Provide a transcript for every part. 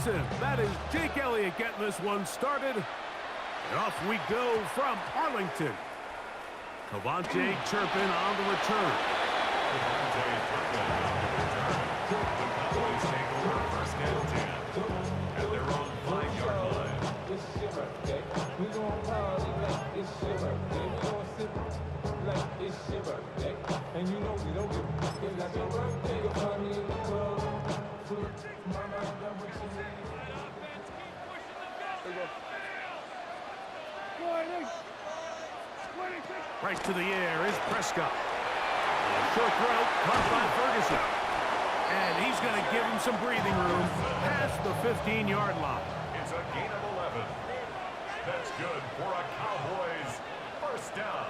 impressive. That is Jake Elliott getting this one started. And off we go from Arlington. Cavante Turpin on the return. Cavante Turpin on the return. The Cowboys take over first and 10 at their own 5-yard line. It's your birthday. We gon' party like it's your birthday. We gon' sip like it's your birthday. And you know we don't give a fuck. It's like your birthday. You'll find me in the club. Mama, I got what you need. Right to the air is Prescott. Short throw, caught by Ferguson. And he's going to give him some breathing room past the 15-yard line. It's a gain of 11. That's good for a Cowboys first down.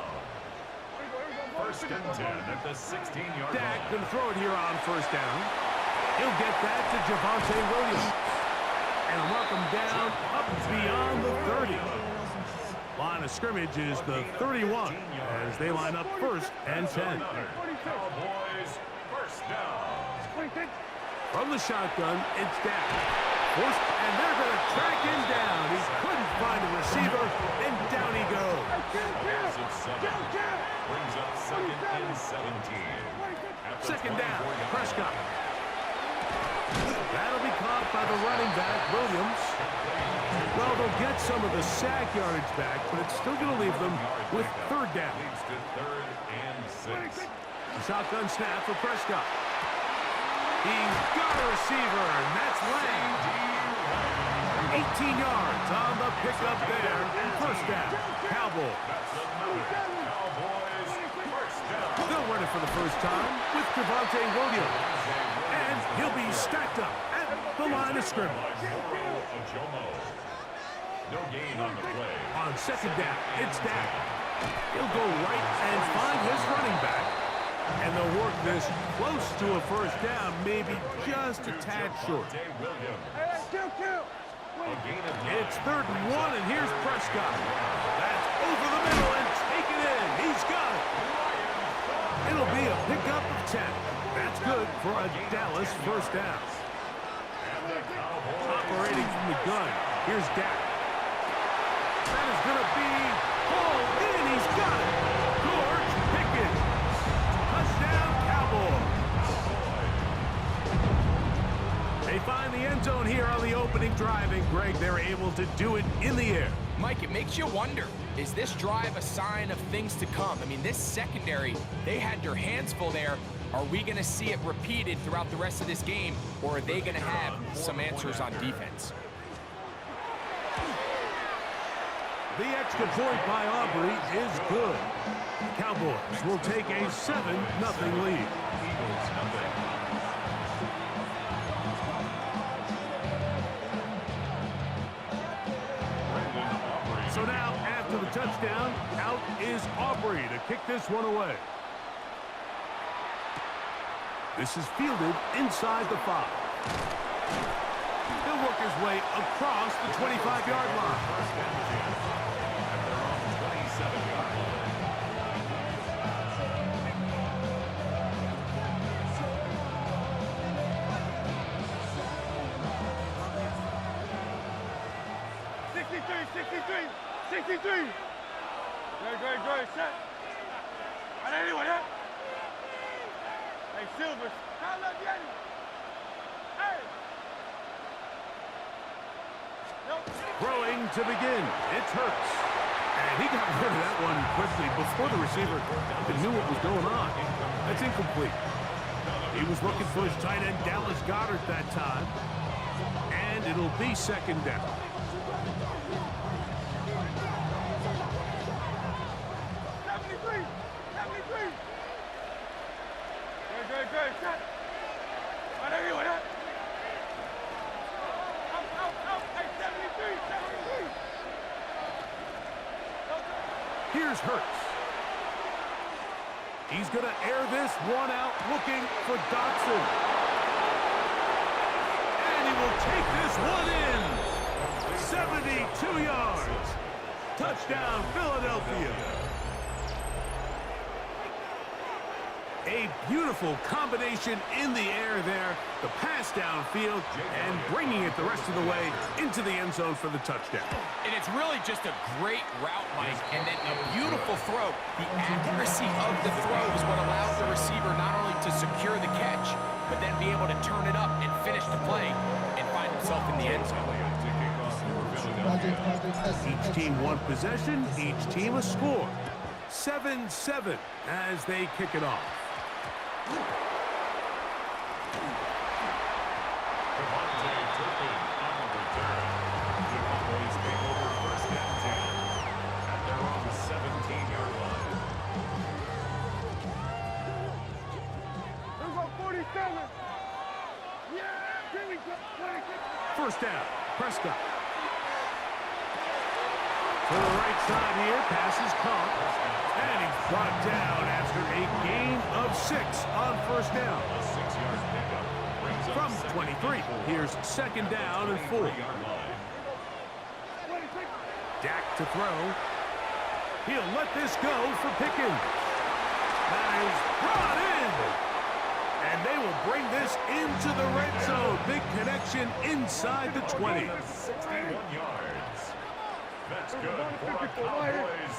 First and 10 at the 16-yard line. Dak can throw it here on first down. He'll get that to Javonte Williams. And mark him down up beyond the 30. Line of scrimmage is the 31 as they line up first and 10. Cowboys first down. From the shotgun, it's Dak. Forced, and they're going to track him down. He couldn't find a receiver, and down he goes. Brings up second and 17. Second down, Prescott. That'll be caught by the running back, Williams. Well, they'll get some of the sack yardage back, but it's still going to leave them with third down. Leads to third and 6. Shotgun snap for Prescott. He's got a receiver, and that's Lang. 18 yards on the pickup there, and first down. Cowboys. Cowboys first down. They'll run it for the first time with Javonte Williams. And he'll be stacked up at the line of scrimmage. No gain on the play. On second down, it's Dak. He'll go right and find his running back. And they'll work this close to a first down, maybe just a tad short. It's third and 1, and here's Prescott. That's over the middle and taken in. He's got it. It'll be a pickup of 10. That's good for a Dallas first down. Operating from the gun, here's Dak. That is going to be pulled in. He's got it. George Pickens. Touchdown, Cowboys. They find the end zone here on the opening drive, and Greg, they're able to do it in the air. Mike, it makes you wonder, is this drive a sign of things to come? I mean, this secondary, they had their hands full there. Are we going to see it repeated throughout the rest of this game, or are they going to have some answers on defense? The extra point by Aubrey is good. Cowboys will take a 7-0 lead. So now, after the touchdown, out is Aubrey to kick this one away. This is fielded inside the 5. He'll work his way across the 25-yard line. 63. Good, set. And anyone, yeah? Hey, Silvers. Hey! Throwing to begin. It's Hurts. And he got rid of that one quickly before the receiver even knew what was going on. That's incomplete. He was looking for his tight end, Dallas Goedert, that time. And it'll be second down. Good, set. And anyone, yeah? Hey, 73. Here's Hurts. He's going to air this one out, looking for Dotson. And he will take this one in. 72 yards. Touchdown, Philadelphia. A beautiful combination in the air there. The pass downfield and bringing it the rest of the way into the end zone for the touchdown. And it's really just a great route, Mike, and then a beautiful throw. The accuracy of the throw is what allows the receiver not only to secure the catch, but then be able to turn it up and finish the play and find himself in the end zone. Each team one possession, each team a score. 7-7 as they kick it off. Devontae Turpin on the return. The Cowboys take over 1st and 10 at their own 17-yard line. Let's go 47. Yeah, here we go. 1st down, Prescott. To the right side here, pass is caught. And he's brought down after a gain of 6 on 1st down. A 6-yard pickup brings up From second 23, here's 2nd down and 4. 3-yard line. Dak to throw. He'll let this go for Pickens. That is brought in. And they will bring this into the red zone. Big connection inside the 20. 61 yards. That's good for our Cowboys.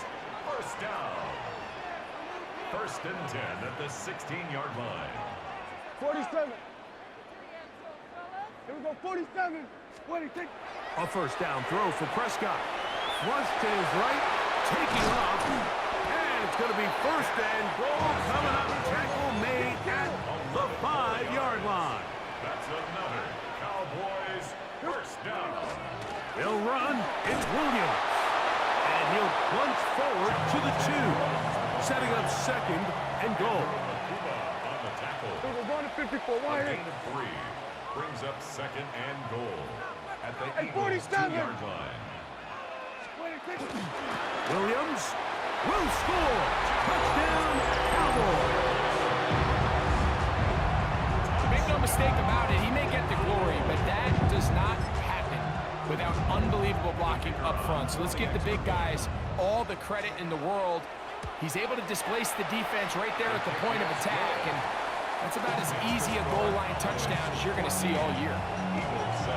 1st down. 1st and 10 at the 16-yard line. 47. Here we go, 47. 26. A 1st down throw for Prescott. Flush to his right, taking off. And it's going to be 1st and goal coming up. Tackle made at the 5-yard line. That's another Cowboys 1st down. They'll run. It's Williams. And he'll plunge forward to the 2. Setting up 2nd and goal. Cuba on the tackle. Here we go, going to 54. A Why gain of 3 brings up 2nd and goal at the Hey, Eagles 47. 2-yard line. 26. Williams will score. Touchdown, Cowboys. Make no mistake about it, he may get the glory, but that does not happen without unbelievable blocking up front. So let's give the big guys all the credit in the world. He's able to displace the defense right there at the point of attack, and that's about as easy a goal line touchdown as you're going to see all year. Eagles 7.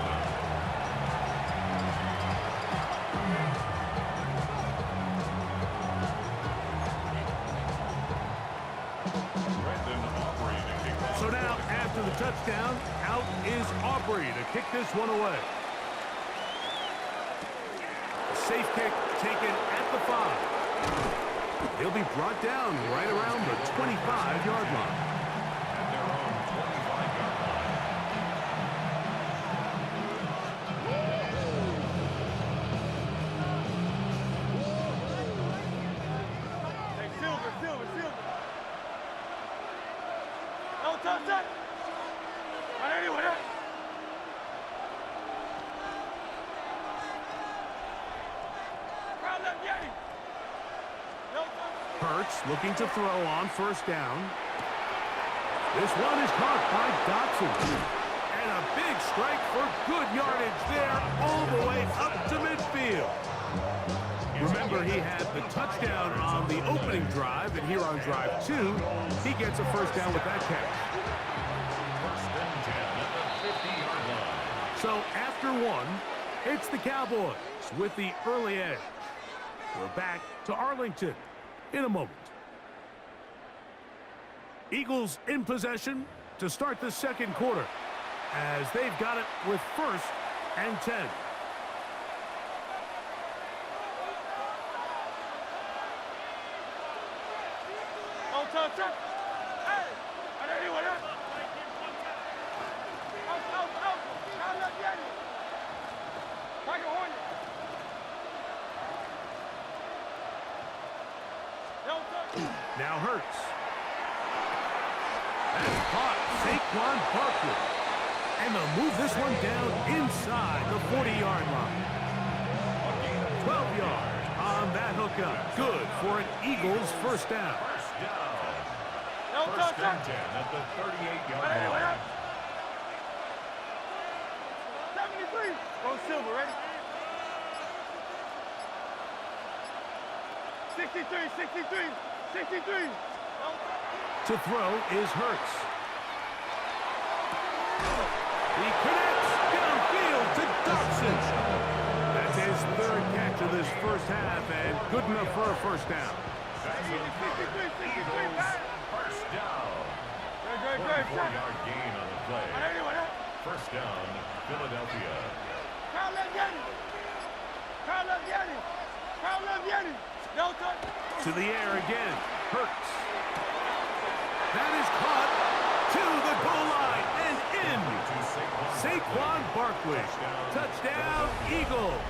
Brendan Aubrey to kick off. So now, after the touchdown, out is Aubrey to kick this one away. A safe kick taken at the 5. He'll be brought down right around the 25-yard line. At their own 25-yard line. Hey, Silver. No touch that. Right anyway, that. Round up, Yeti. No touch. Hurts looking to throw on 1st down. This one is caught by Dotson. And a big strike for good yardage there all the way up to midfield. Remember, he had the touchdown on the opening drive, and here on drive 2, he gets a 1st down with that catch. 1st and 10 at the 50-yard line. So after 1, it's the Cowboys with the early edge. We're back to Arlington in a moment. Eagles in possession to start the 2nd quarter as they've got it with 1st and 10. No touch that. Hey, right anyway, that. Out. Round up, Yeti. Tiger Hornet. No touch. Now Hurts. That's caught. Saquon Barkley. And they'll move this one down inside the 40-yard line. 12 yards on that hookup. Good for an Eagles 1st down. 1st down. No touch 1st that. and 10 at the 38-yard Right anyway, line. that. 73. Go Silver, ready? 63. To throw is Hurts. He connects downfield to Dobson. That's his third catch of this first half, and good enough for a first down. First down. 44-yard gain on the play. First down, Philadelphia. To the air again. Hurts. That is caught to the goal line and in. Saquon Barkley. Touchdown, Eagles.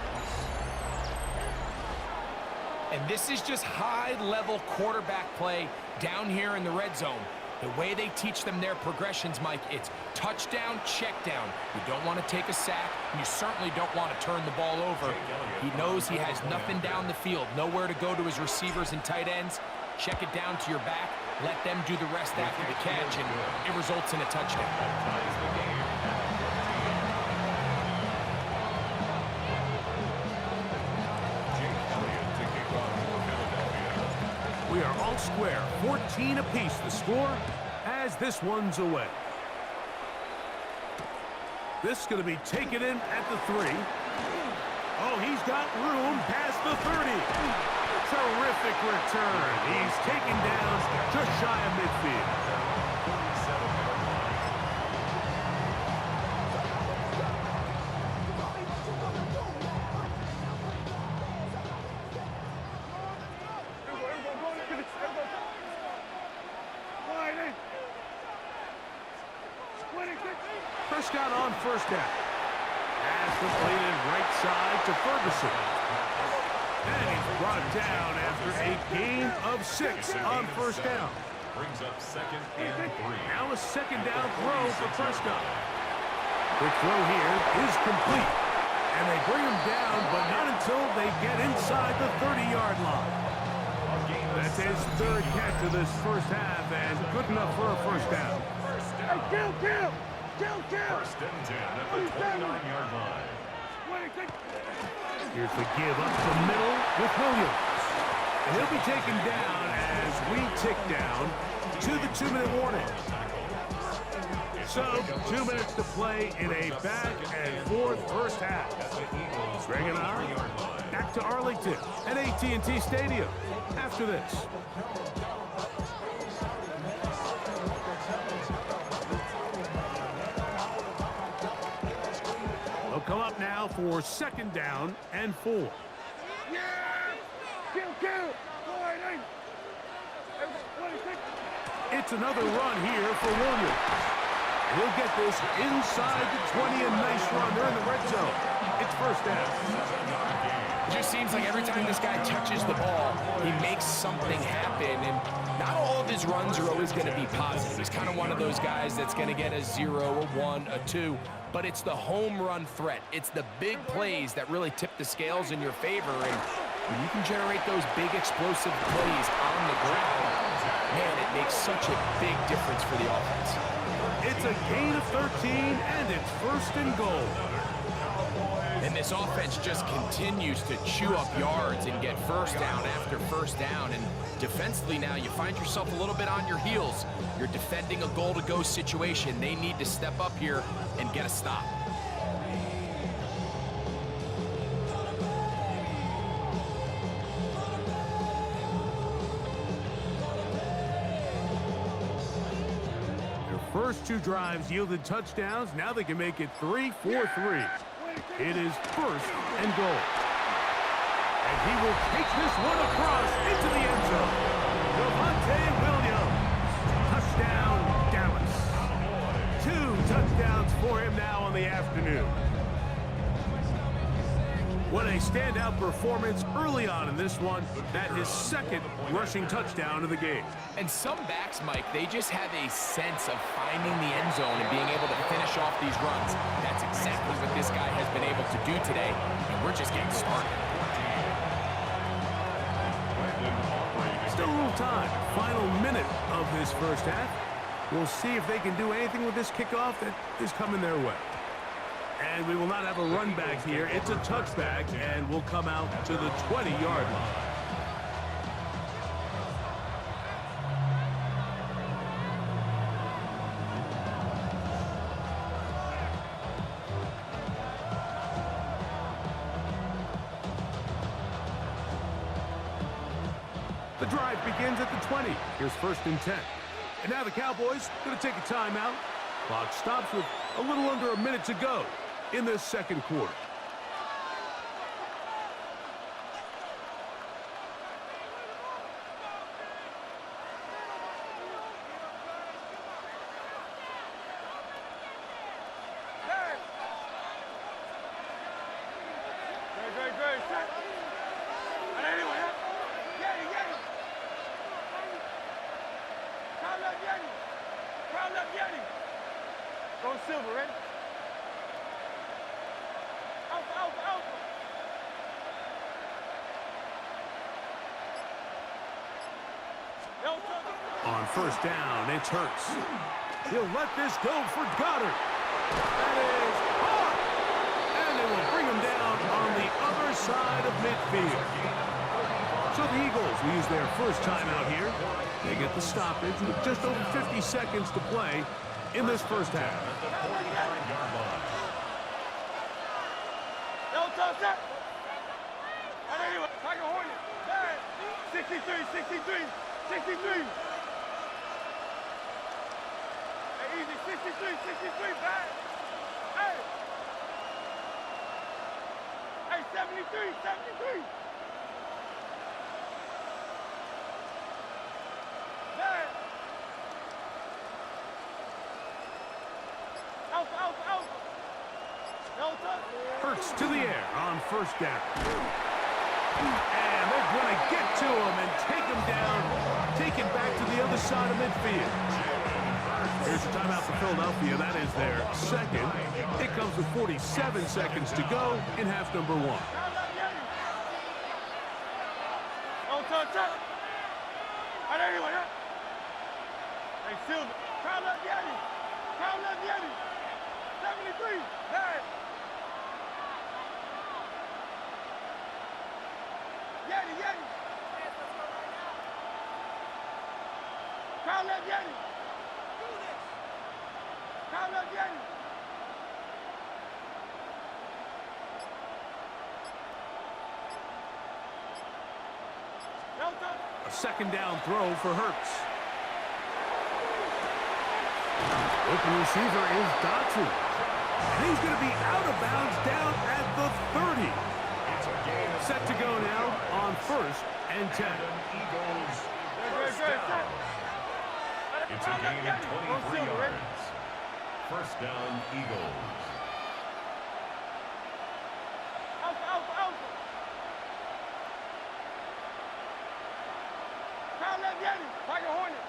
And this is just high-level quarterback play down here in the red zone. The way they teach them their progressions, Mike, it's touchdown, check down. You don't want to take a sack, and you certainly don't want to turn the ball over. He knows he has nothing down the field, nowhere to go to his receivers and tight ends. Check it down to your back, let them do the rest after the catch, and it results in a touchdown. We are all square, 14 apiece the score as this one's away. This is going to be taken in at the 3. Oh, he's got room past the 30. Terrific return. He's taken down just shy of midfield. Prescott on first down. Pass completed right side to Ferguson. And he's brought down after a gain of 6 on first down. Brings up second and 3. Now a second down throw for Prescott. The throw here is complete. And they bring him down, but not until they get inside the 30-yard line. That's his third catch of this first half, and good enough for a first down. Kill! First and 10 at the 29-yard line. Here's the give up the middle with Williams. And he'll be taken down as we tick down to the 2-minute warning. So, 2 minutes to play in a back-and-forth first half. Greg and I back to Arlington at AT&T Stadium after this. They'll come up now for second down and 4. Kill! It's another run here for Williams. He'll get this inside the 20, a nice run. They're in the red zone. It's first down. It just seems like every time this guy touches the ball, he makes something happen, and not all of his runs are always going to be positive. He's kind of one of those guys that's going to get a 0, a 1, a 2, but it's the home run threat. It's the big plays that really tip the scales in your favor, and when you can generate those big explosive plays on the ground, man, it makes such a big difference for the offense. It's a gain of 13, and it's first and goal. And this offense just continues to chew up yards and get first down after first down. And defensively now, you find yourself a little bit on your heels. You're defending a goal-to-go situation. They need to step up here and get a stop. Their first 2 drives yielded touchdowns. Now they can make it 3-4-3. It is first and goal. And he will take this one across into the end zone. Javonte Williams. Touchdown, Dallas. 2 touchdowns for him now on the afternoon. What a standout performance early on in this one. That his second rushing touchdown of the game. And some backs, Mike, they just have a sense of finding the end zone and being able to finish off these runs. That's exactly what this guy has been able to do today, and we're just getting started. Still a little time. Final minute of this first half. We'll see if they can do anything with this kickoff that is coming their way. And we will not have a run back here. It's a touchback, and we'll come out to the 20-yard line. The drive begins at the 20. Here's 1st and 10. And now the Cowboys going to take a timeout. Clock stops with a little under a minute to go in this second quarter. Go Silver, ready? Alpha, alpha, alpha. On 1st down, it's Hurts. He'll let this go for Goddard. That is hard. And they will bring him down on the other side of midfield. So the Eagles will use their first timeout here. They get the stoppage with just over 50 seconds to play in this first half. No touch that. And anyway, Tiger Hornet. 63, 63, 63. Hey, easy, 63, 63, back. Hey. Hey, 73, 73. Back. Alpha, alpha, alpha. No touch. Hurts to the air on 1st down. And they're going to get to him and take him down, take him back to the other side of midfield. Here's a timeout for Philadelphia. That is their second. It comes with 47 seconds to go in half number 1. No touch that. And anyway, hey, Silver. Crown left Yeti. Crown left Yeti. 73. Hey. Yeti, Yeti. Crown left Yeti. Crown left Yeti. No touch. A 2nd down throw for Hurts. Open receiver is Dotson. And he's going to be out of bounds down at the 30. Set to go now on 1st and 10. Eagles first down. It's a gain of 23 yards. 1st down, Eagles. Alpha, alpha, alpha. Crown left Yeti. Tiger Hornet.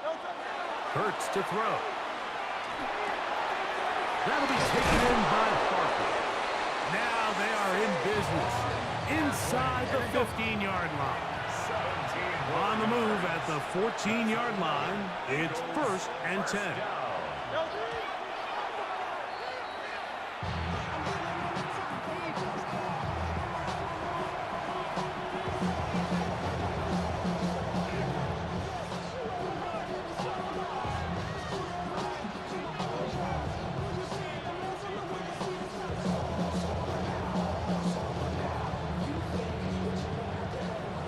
No touch. Hurts to throw. That'll be taken in by Parker. Now they are in business inside the 15-yard line. On the move at the 14-yard line, it's 1st and 10. No.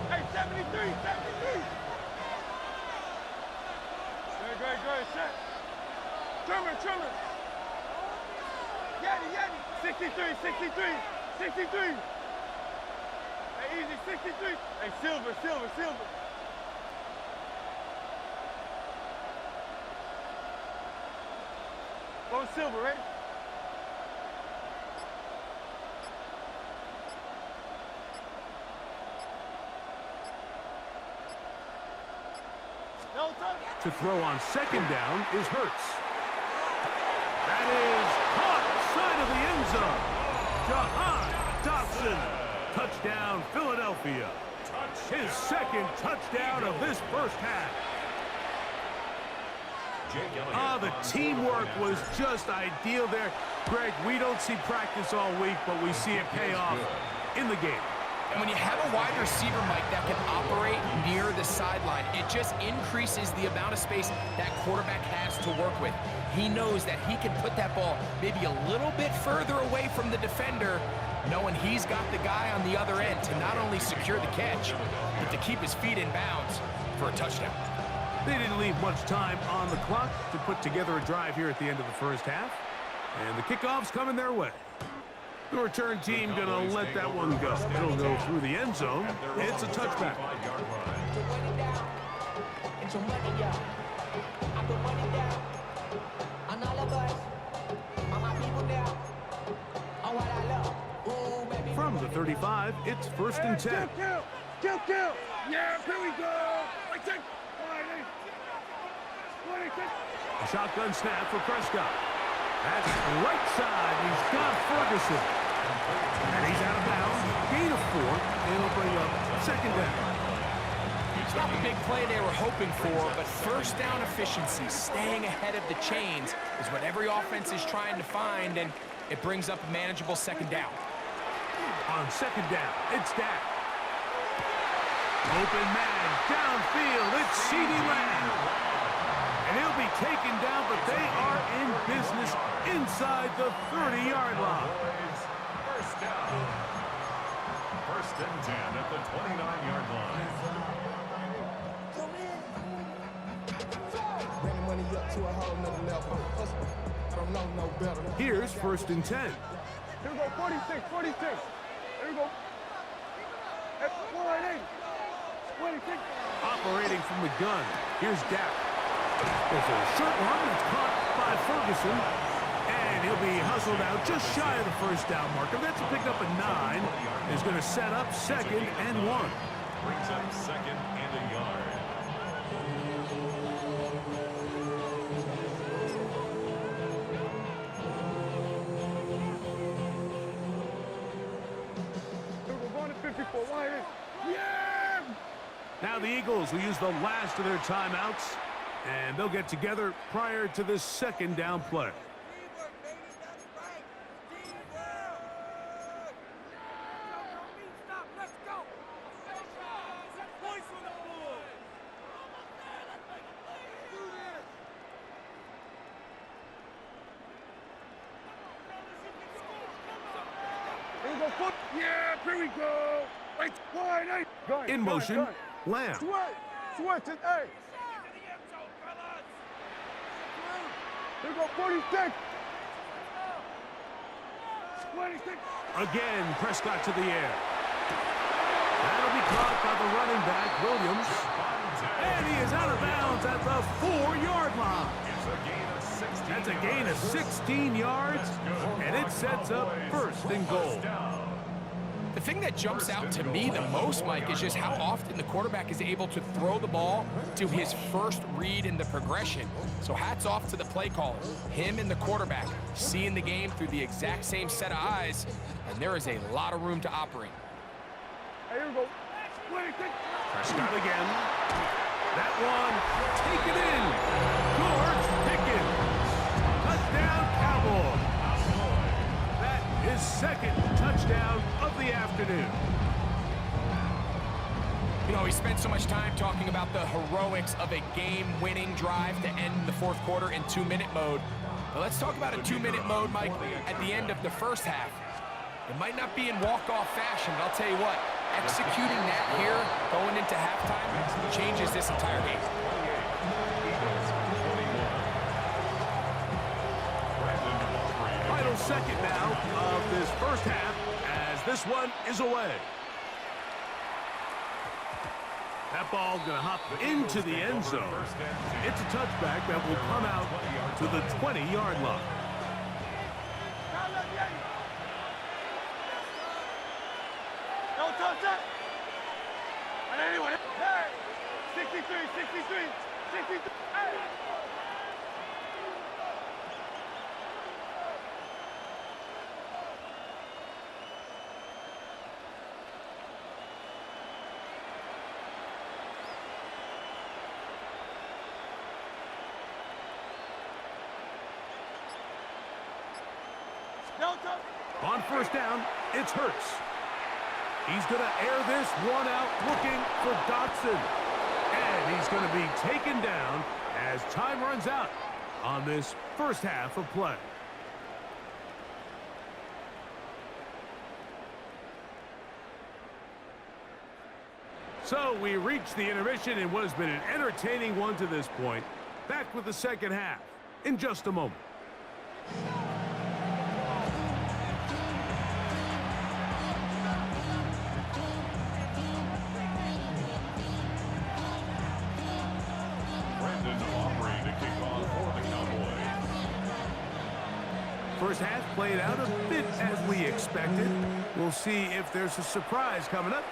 Hey, 73, 73. Good, set. Trimmer. Yeti. 63, 63, 63. Hey, easy, 63. Hey, Silver. Go Silver, ready? No touch. To throw on 2nd down is Hurts. That is caught side of the end zone. Jahan Dotson. Touchdown, Philadelphia. His 2nd touchdown of this first half. The teamwork was just ideal there. Greg, we don't see practice all week, but we see it pay off in the game. And when you have a wide receiver, Mike, that can operate near the sideline, it just increases the amount of space that quarterback has to work with. He knows that he can put that ball maybe a little bit further away from the defender, knowing he's got the guy on the other end to not only secure the catch, but to keep his feet in bounds for a touchdown. They didn't leave much time on the clock to put together a drive here at the end of the first half. And the kickoff's coming their way. The return team going to let that one go. It'll go through the end zone. It's a touchback. From the 35, it's 1st and 10. Kill. Yeah, here we go. A shotgun snap for Prescott. That's right side. He's got Ferguson. And he's out of bounds. Gain of 4. And it'll bring up 2nd down. It's not the big play they were hoping for, but first down efficiency, staying ahead of the chains, is what every offense is trying to find, and it brings up a manageable 2nd down. On 2nd down, it's Dak. Open man, downfield, it's CeeDee Lamb. And he'll be taken down, but they are in business inside the 30-yard line. First down. 1st and 10 at the 29-yard line. Here's 1st and 10. Here we go, 46. Here we go. At 480. 26. Operating from the gun. Here's Dak. There's a short one that's caught by Ferguson. And he'll be hustled out just shy of the 1st down marker. That's a pickup of 9. Is going to set up 2nd and 1. Brings up 2nd and a yard. We're going to 54. Yeah! Now the Eagles will use the last of their timeouts. And they'll get together prior to this 2nd down play. Yeah, here we go. In motion, Lamb. Switch it, hey. Here we go, 46. 26. Again, Prescott to the air. That'll be caught by the running back, Williams. And he is out of bounds at the 4-yard line. That's a gain of 16 yards, and it sets up 1st and goal. The thing that jumps out to me the most, Mike, is just how often the quarterback is able to throw the ball to his first read in the progression. So hats off to the play caller. Him and the quarterback seeing the game through the exact same set of eyes, and there is a lot of room to operate. Hey, here we go. 26. Prescott again. That one, take it in. George Pickens. Touchdown, Cowboys. His 2nd touchdown of the afternoon. You know, we spent so much time talking about the heroics of a game-winning drive to end the 4th quarter in 2-minute mode. But let's talk about a 2-minute mode, Mike, at the end of the 1st half. It might not be in walk-off fashion, but I'll tell you what, executing that here, going into halftime, changes this entire game. Final 2nd now of this 1st half as this one is away. That ball going to hop into the end zone. It's a touchback that will come out to the 20-yard line. No touch that. And anyway, hey, 63. Hey. On 1st down, it's Hurts. He's going to air this one out looking for Dotson. And he's going to be taken down as time runs out on this first half of play. So we reach the intermission in what has been an entertaining one to this point. Back with the second half in just a moment. Brandon Aubrey to kick off for the Cowboys. First half played out a bit as we expected. We'll see if there's a surprise coming up.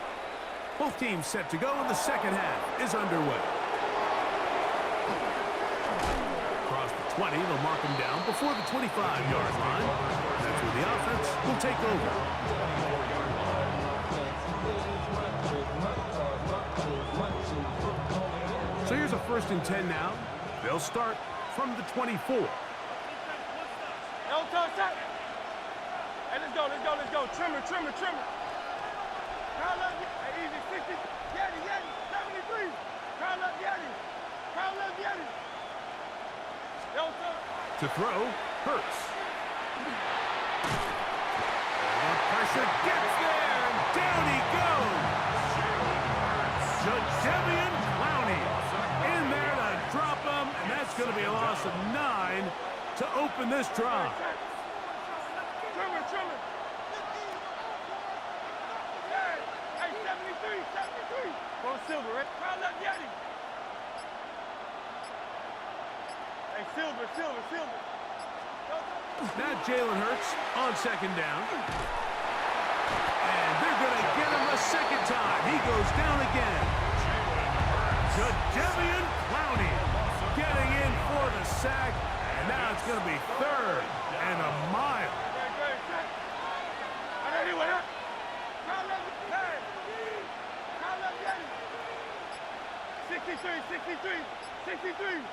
Both teams set to go, and the second half is underway. Across the 20, they'll mark him down before the 25-yard line. That's where the offense will take over. So here's a 1st and 10 now. They'll start from the 24. No touch, touch. Hey, let's go, let's go, let's go. Trimmer, trimmer, trimmer. Kyle up, hey, easy, 60. Yeti, Yeti, 73. Kyle up, Yeti. Kyle up, Yeti. No touch. To throw, Hurts. The pressure gets there, and down he goes. Jadeveon Clowney in there to drop him, and that's going to be a loss of 9 to open this drive. Trimmer, trimmer. Hey, 73, 73. Go Silver, right? Kyle up, Yeti. Hey, Silver, Silver, Silver. Now Jalen Hurts on second down. And they're going to get him a second time. He goes down again. Jadeveon Clowney getting in for the sack. And now it's going to be 3rd and a mile. Anyway, Kyle up, hey. Kyle up, Yeti. 63, 63, 63.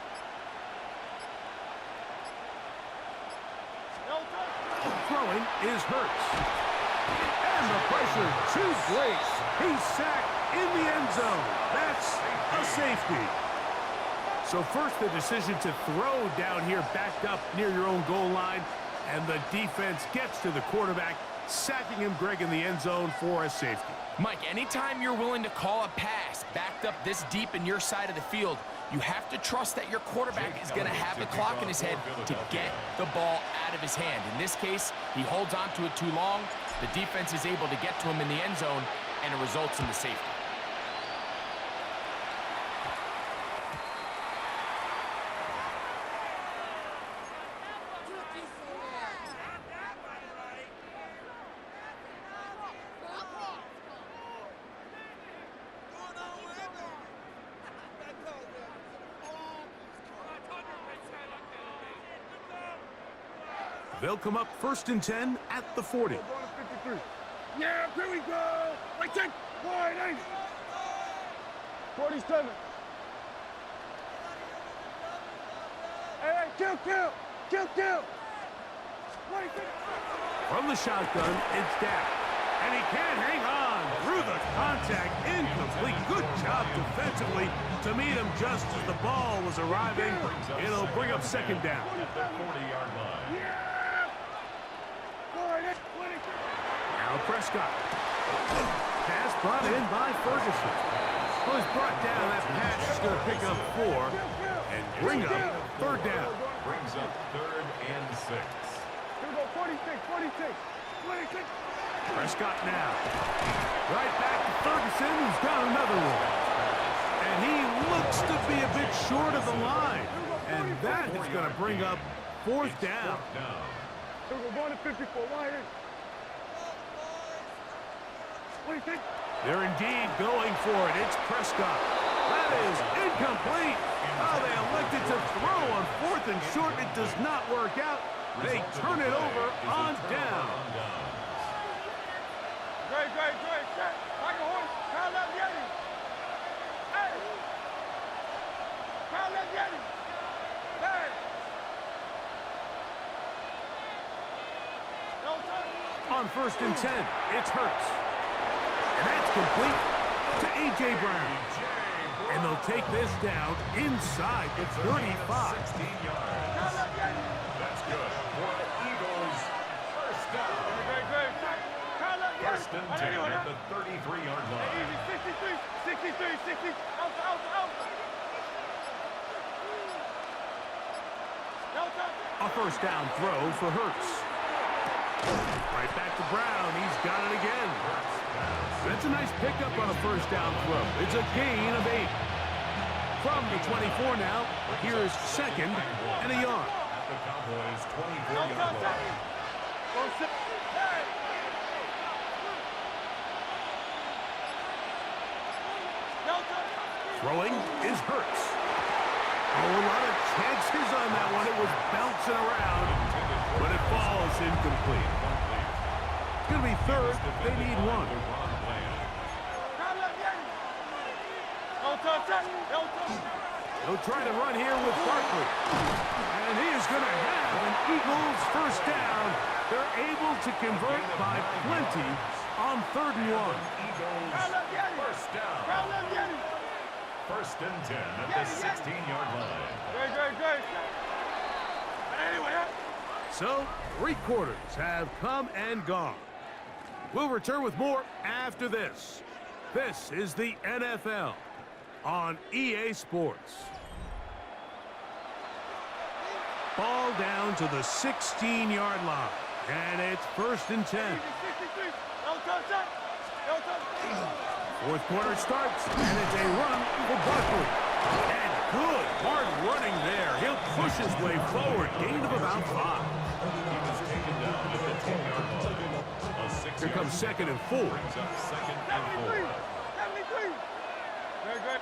No touch. Throwing is Hurts. And the pressure to Blake. He's sacked in the end zone. That's a safety. So first the decision to throw down here backed up near your own goal line. And the defense gets to the quarterback, sacking him, Greg, in the end zone for a safety. Mike, anytime you're willing to call a pass backed up this deep in your side of the field, you have to trust that your quarterback is going to have the clock in his head to get the ball out of his hand. In this case, he holds on to it too long. The defense is able to get to him in the end zone, and it results in the safety. They'll come up 1st and 10 at the 40. Yeah, here we go. Like 10, 1, 8. 47. Hey, kill, kill, kill, kill. 26. From the shotgun, it's down. And he can't hang on through the contact. Incomplete. Good job defensively to meet him just as the ball was arriving. It'll bring up second down. At the 40-yard line. Yeah. Now Prescott. Pass brought in by Ferguson. Well, he's brought down. That pass is going to pick up 4 and bring up 3rd down. Brings up 3rd and 6. Here we go, 46, 46, 46. Prescott now. Right back to Ferguson, who's got another one. And he looks to be a bit short of the line. And that is going to bring up 4th down. Here we go, 1 to 54, wide in. 26. They're indeed going for it. It's Prescott. That is incomplete. Oh, they elected to throw on 4th and short. It does not work out. They turn it over on down. Great, great, great. Check. Like a horse. Kyle up, Yeti. Hey. Kyle up, Yeti. Hey. No touch. On 1st and 10, it's Hurts. And that's complete to A.J. Brown. And they'll take this down inside the 35. 16 yards. That's good for the Eagles. First down. First and 10 at the 33-yard line. Easy, 63, out. A first down throw for Hurts. Right back to Brown. He's got it again. That's a nice pickup on a first down throw. It's a gain of 8. From the 24 now, here's second and a yard. At the Cowboys' 24-yard line. Throwing is Hurts. Oh, a lot of chances on that one. It was bouncing around, but it falls incomplete. It's going to be third. They need one. They'll try to run here with Barkley. And he is going to have an Eagles first down. They're able to convert by plenty on 3rd and 1. Eagles first down. First and 10 at the 16-yard line. Great. So, 3 quarters have come and gone. We'll return with more after this. This is the NFL on EA Sports. Ball down to the 16-yard line. And it's first and 10. 4th quarter starts, and it's a run for Barkley. And good, hard running there. He'll push his way forward. Gain of about 5. He was taken down at the 10-yard line. A 6 Here comes second and 4. brings up second and 4. 73. Very good.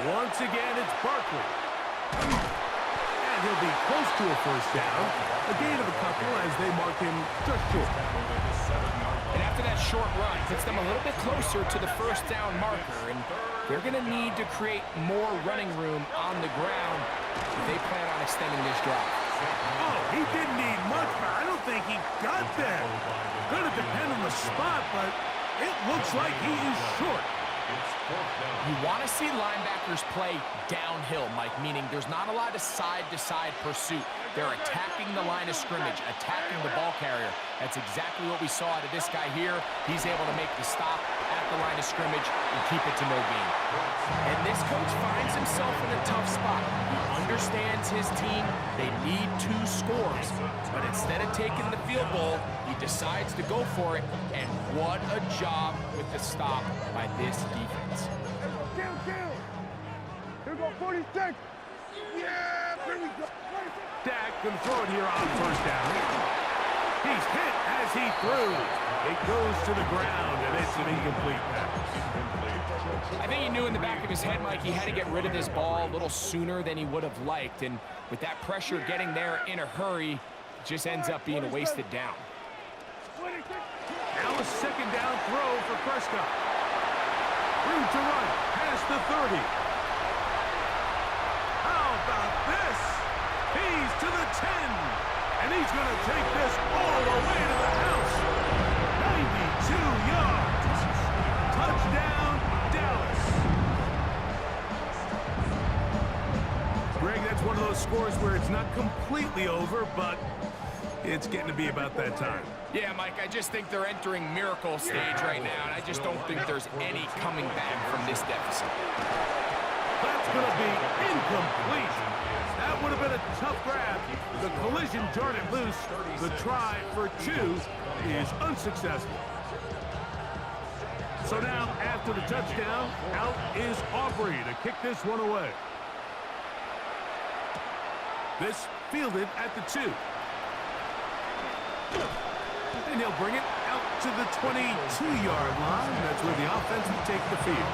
Once again, it's Barkley. And he'll be close to a first down. A gain of a couple as they mark him just short. And after that short run, puts them a little bit closer to the first down marker, and they're going to need to create more running room on the ground if they plan on extending this drive. Oh, he didn't need much, but I don't think he got there. Going to depend on the spot, but it looks like he is short. You want to see linebackers play downhill, Mike, meaning there's not a lot of side-to-side pursuit. They're attacking the line of scrimmage, attacking the ball carrier. That's exactly what we saw out of this guy here. He's able to make the stop at the line of scrimmage and keep it to no gain. And this coach finds himself in a tough spot. He understands his team. They need 2 scores. But instead of taking the field goal, he decides to go for it. And what a job with the stop by this defense. Kill. Here go 46. Yeah, here we go. Dak can throw it here on first down. He's hit as he threw. It goes to the ground, and it's an incomplete pass. I think he knew in the back of his head, Mike, he had to get rid of this ball a little sooner than he would have liked. And with that pressure getting there in a hurry, it just ends up being a wasted down. Now a second down throw for Prescott. Room to run past the 30. How about this? He's to the 10. And he's going to take this all the way to the house. 92 yards. Touchdown, Dallas. Greg, that's one of those scores where it's not completely over, but it's getting to be about that time. Yeah, Mike, I just think they're entering miracle stage right now, and I just don't think there's any coming back from this deficit. That's going to be incomplete. That would have been a tough grab. The collision jarred it loose. The try for 2 is unsuccessful. So now, after the touchdown, out is Aubrey to kick this one away. This fielded at the 2. And he'll bring it out to the 22-yard line. That's where the offense will take the field.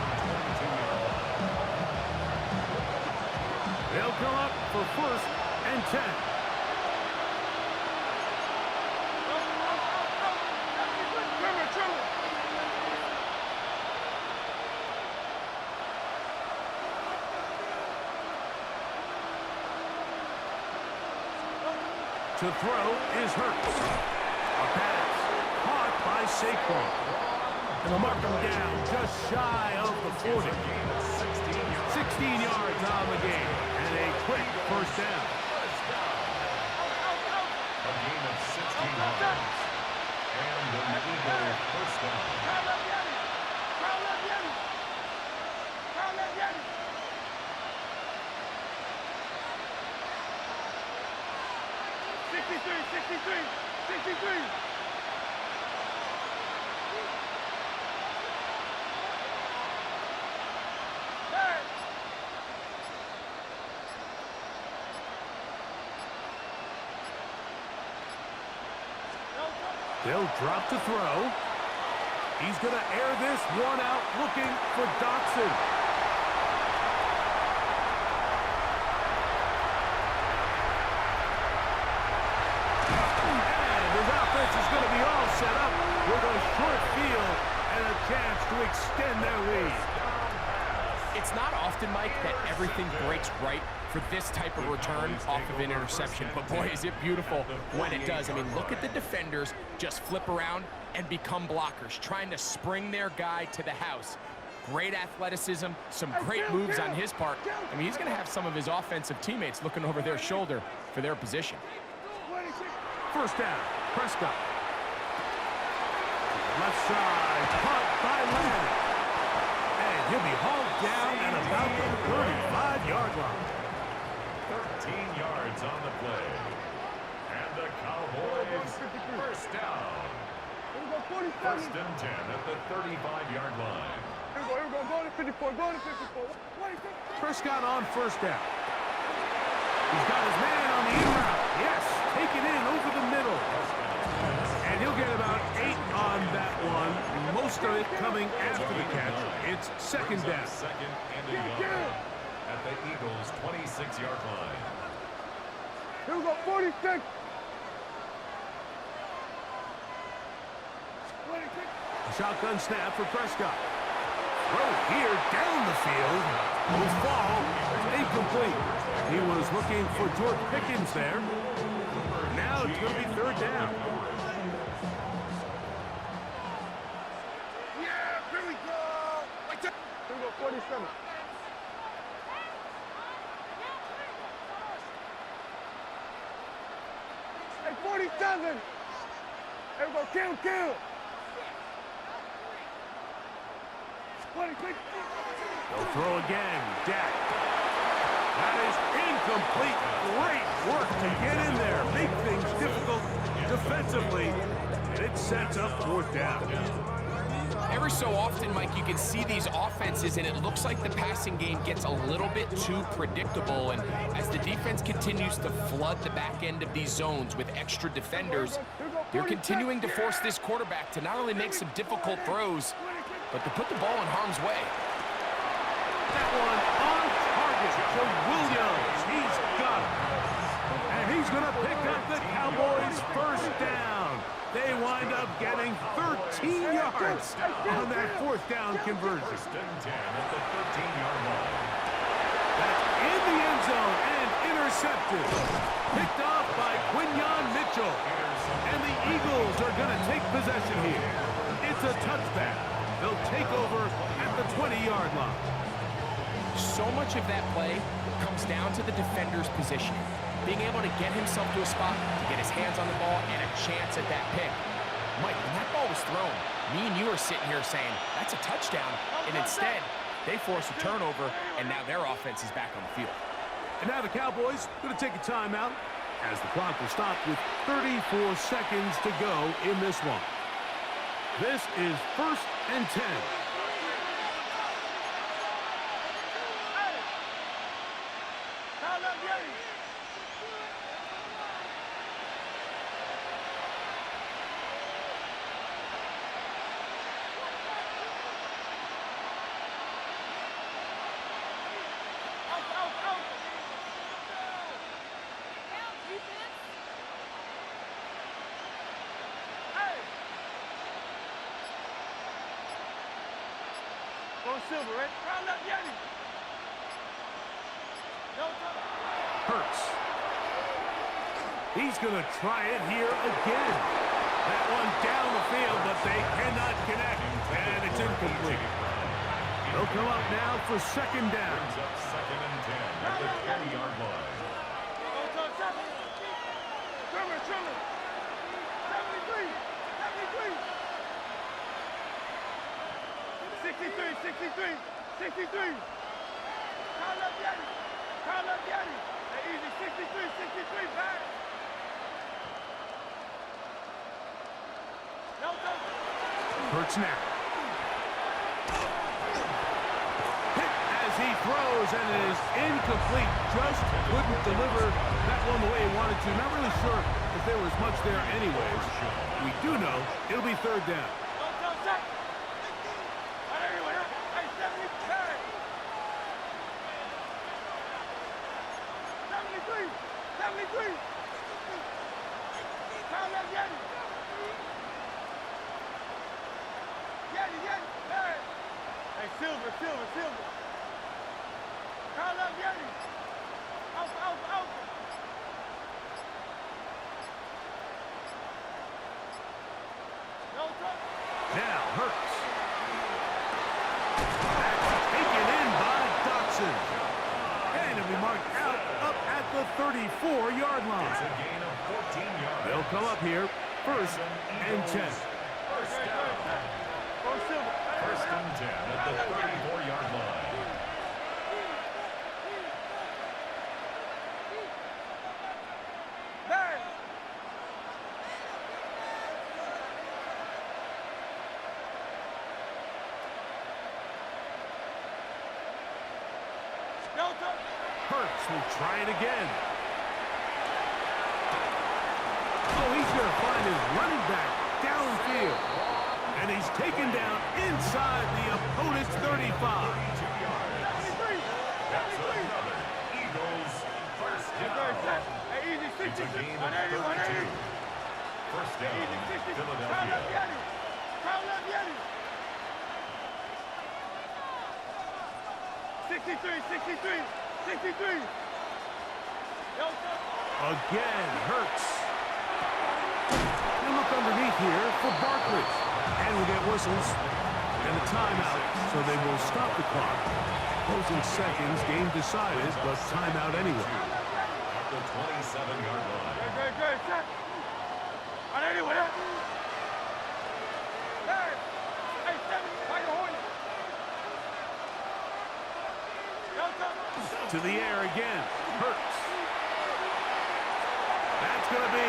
They'll come up for first and 10. To throw is Hurts. A pass caught by Saquon. And they'll mark him down just shy of the 40. 16 yards on the game. And a quick first down. A gain of 16 yards. And an Eagle first down. Kyle left Yeti. Kyle left Yeti. Kyle left Yeti. Sixty-three. Hey. They'll drop to throw. He's going to air this one out looking for Dotson. And his offense is going to be all set up with a short field and a chance to extend their lead. It's not often, Mike, that everything breaks right for this type of return off of an interception. But boy, is it beautiful when it does. I mean, look at the defenders just flip around and become blockers, trying to spring their guy to the house. Great athleticism, some great moves on his part. I mean, he's going to have some of his offensive teammates looking over their shoulder for their position. First down, Prescott. Left side, caught by Lamb. And he'll be hauled down at about the 35-yard line. 13 yards on the play. And the Cowboys first down. First and 10 at the 35-yard line. Here we go. Go to 54. Go to 54. Prescott on first down. He's got his man on the in route. Yes, take it in over the middle. And he'll get about 8 on that one. Most of it coming after the catch. It's second down. Second and a yard at the Eagles' 26-yard line. Here we go. 46. A shotgun snap for Prescott. Throw here down the field. Will fall. Incomplete. He was looking for George Pickens there. Now it's going to be third down. Yeah, here we go. Here we go. 47. Hey, 47. Here we go. Kill. 26. They'll throw again. Dak. That is incomplete. Great work to get in there. Make things difficult defensively. And it sets up fourth down. Every so often, Mike, you can see these offenses, and it looks like the passing game gets a little bit too predictable. And as the defense continues to flood the back end of these zones with extra defenders, they're continuing to force this quarterback to not only make some difficult throws, but to put the ball in harm's way. That one on target to Williams. He's got it. And he's going to pick up the Cowboys' first down. They wind up getting 13 yards on that fourth down conversion. First and 10 at the 13-yard line. That's in the end zone and intercepted. Picked off by Quinyon Mitchell. And the Eagles are going to take possession here. It's a touchback. They'll take over at the 20-yard line. So much of that play comes down to the defender's position. Being able to get himself to a spot, to get his hands on the ball, and a chance at that pick. Mike, when that ball was thrown, me and you are sitting here saying, that's a touchdown. And instead, they force a turnover, and now their offense is back on the field. And now the Cowboys going to take a timeout as the clock will stop with 34 seconds to go in this one. This is first and 10. Silver, right? Round up, Yeti. Hurts. He's going to try it here again. That one down the field, but they cannot connect, and it's incomplete. They'll come up now for second down. Brings up 2nd and 10 at the 20-yard line. Trimmer, trimmer. 73, 73. 63, 63, 63. Call up Yeti. Call up Yeti. Hey, easy, 63, 63, back. No, no. Hurts now. Hit as he throws, and it is incomplete. Just couldn't deliver that one the way he wanted to. Not really sure if there was much there anyways. We do know it'll be third down. No, check. All right, anyway, hey, 73. 73, 73. Call up Yeti. Yeti, hey. Hey, Silver. Call up Yeti. Alpha. No trouble. Now, Hurts. That's taken in by Dotson. And it'll be marked out up at the 34-yard It's line. a gain of 14 yards. They'll come up here, first and 10. First down. Go Silver. 1st and 10 at the 34-yard line. Bang. Delta. Hurts will try it again. Oh, he's going to find his running back downfield. And he's taken down inside the opponent's 35. 73, 73. Another Eagles first Hey, down. easy, 60. It's a gain of 180, 180. 32. First down, Easy, 60. Call up Philadelphia. Yeti. Call up Yeti. 63, 63. Delta. Again, Hurts. He'll look underneath here for Barkley. And we'll get whistles and a timeout, so they will stop the clock. Closing seconds, game decided, but timeout anyway. At the 27-yard line. Great. Check. On anyway. Hey, 7. Like a Hornet. Delta. To the air again. Hurts. That's going to be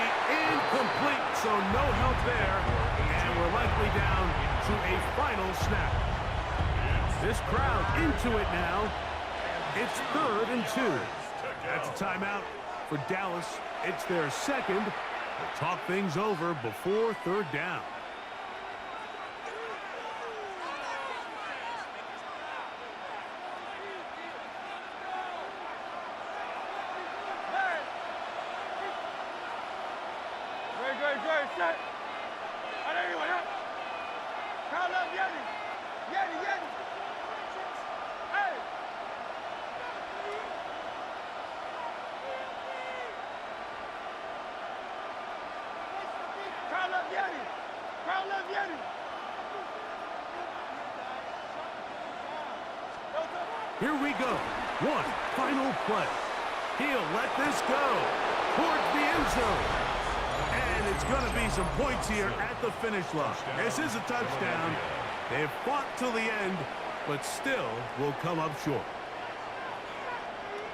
incomplete, so no help there. And we're likely down to a final snap. This crowd into it now. It's 3rd and 2. That's a timeout for Dallas. It's their second. They'll talk things over before 3rd down. Great. Check. On anyway. Call up Yeti. Yeti. Hey. Call up Yeti. Here we go. One final play. He'll let this go towards the end zone. And it's going to be some points here at the finish line. This is a touchdown. They've fought till the end, but still will come up short.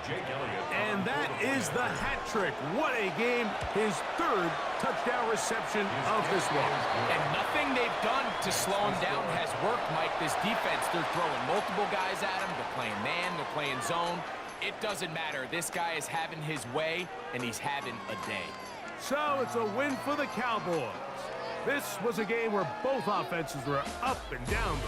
Jake Elliott. And that is the hat trick. What a game. His 3rd touchdown reception of this one. And nothing they've done to slow him down has worked, Mike. This defense, they're throwing multiple guys at him. They're playing man, they're playing zone. It doesn't matter. This guy is having his way, and he's having a day. So it's a win for the Cowboys. This was a game where both offenses were up and down the